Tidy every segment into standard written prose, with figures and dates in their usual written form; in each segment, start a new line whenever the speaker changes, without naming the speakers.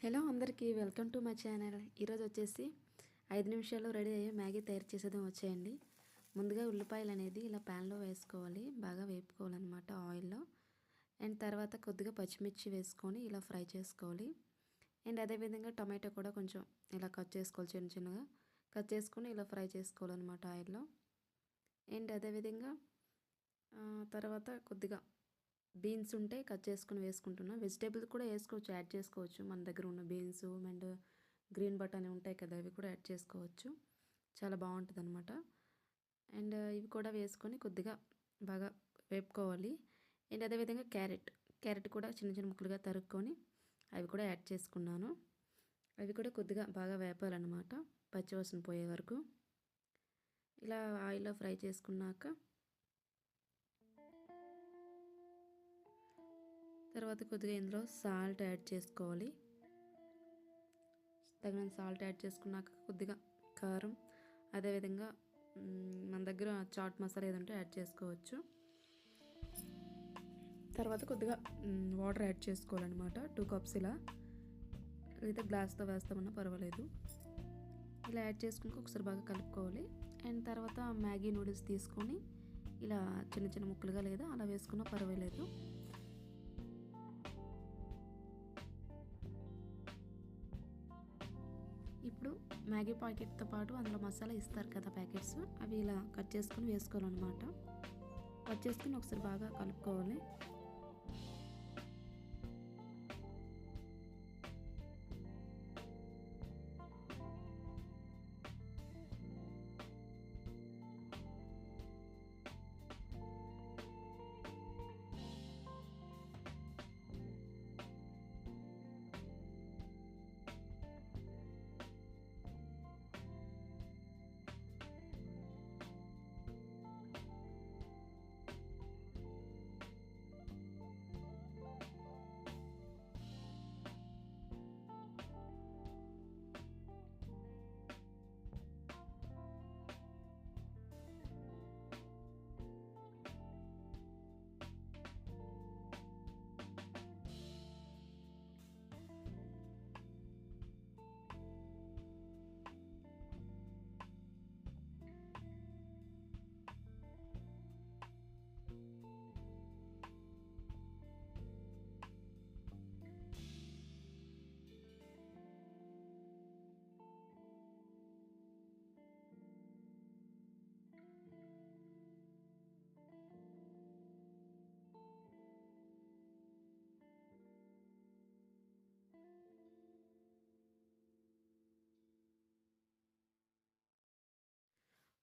Hello అందరికీ welcome to my channel. ఈరోజు వచ్చేసి 5 నిమిషాల్లో రెడీ అయ్యే మ్యాగీ తయారు చేసేద్దాం వచ్చేయండి. ముందుగా ఉల్లిపాయలు అనేది ఇలా ప్యాన్లో వేసుకోవాలి, బాగా వేపుకోవాలన్నమాట ఆయిల్లో. అండ్ తర్వాత కొద్దిగా పచ్చిమిర్చి వేసుకొని ఇలా ఫ్రై చేసుకోవాలి. అండ్ అదేవిధంగా టమాటో కూడా కొంచెం ఇలా కట్ చేసుకోవాలి, చిన్న చిన్నగా కట్ చేసుకొని ఇలా ఫ్రై చేసుకోవాలన్నమాట ఆయిల్లో. అండ్ అదేవిధంగా తర్వాత కొద్దిగా బీన్స్ ఉంటే కట్ చేసుకొని వేసుకుంటున్నా. వెజిటేబుల్స్ కూడా వేసుకోవచ్చు, యాడ్ చేసుకోవచ్చు. మన దగ్గర ఉన్న బీన్స్ అండ్ గ్రీన్ బటానీ ఉంటాయి కదా, అవి కూడా యాడ్ చేసుకోవచ్చు. చాలా బాగుంటుంది అనమాట. అండ్ ఇవి కూడా వేసుకొని కొద్దిగా బాగా వేపుకోవాలి. అండ్ అదేవిధంగా క్యారెట్ కూడా చిన్న చిన్న ముక్కలుగా తరుక్కొని అవి కూడా యాడ్ చేసుకున్నాను. అవి కూడా కొద్దిగా బాగా వేపాలన్నమాట, పచ్చివాసన పోయే వరకు. ఇలా ఆయిల్లో ఫ్రై చేసుకున్నాక తర్వాత కొద్దిగా ఇందులో సాల్ట్ యాడ్ చేసుకోవాలి. తగినంత సాల్ట్ యాడ్ చేసుకున్నాక కొద్దిగా కారం, అదేవిధంగా మన దగ్గర చాట్ మసాలా ఏదంటే యాడ్ చేసుకోవచ్చు. తర్వాత కొద్దిగా వాటర్ యాడ్ చేసుకోవాలన్నమాట, 2 కప్స్ ఇలా, లేదా గ్లాస్తో వేస్తామన్నా పర్వాలేదు. ఇలా యాడ్ చేసుకుని ఒకసారి బాగా కలుపుకోవాలి. అండ్ తర్వాత మ్యాగీ నూడిల్స్ తీసుకొని ఇలా చిన్న చిన్న ముక్కలుగా లేదా అలా వేసుకున్నా పర్వాలేదు. ఇప్పుడు మ్యాగీ ప్యాకెట్తో పాటు అందులో మసాలా ఇస్తారు కదా ప్యాకెట్స్, అవి ఇలా కట్ చేసుకొని వేసుకోవాలన్నమాట. కట్ చేసుకుని ఒకసారి బాగా కలుపుకోవాలి.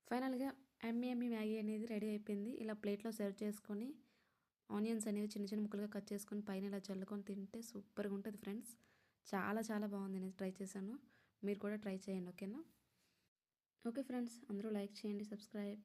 ఫైనల్గా ఎమ్మీ మ్యాగీ అనేది రెడీ అయిపోయింది. ఇలా ప్లేట్లో సర్వ్ చేసుకొని ఆనియన్స్ అనేవి చిన్న చిన్న ముక్కలుగా కట్ చేసుకొని పైన ఇలా చల్లుకొని తింటే సూపర్గా ఉంటుంది ఫ్రెండ్స్. చాలా చాలా బాగుంది, నేను ట్రై చేశాను. మీరు కూడా ట్రై చేయండి, ఓకేనా? ఓకే ఫ్రెండ్స్, అందరూ లైక్ చేయండి, సబ్స్క్రైబ్.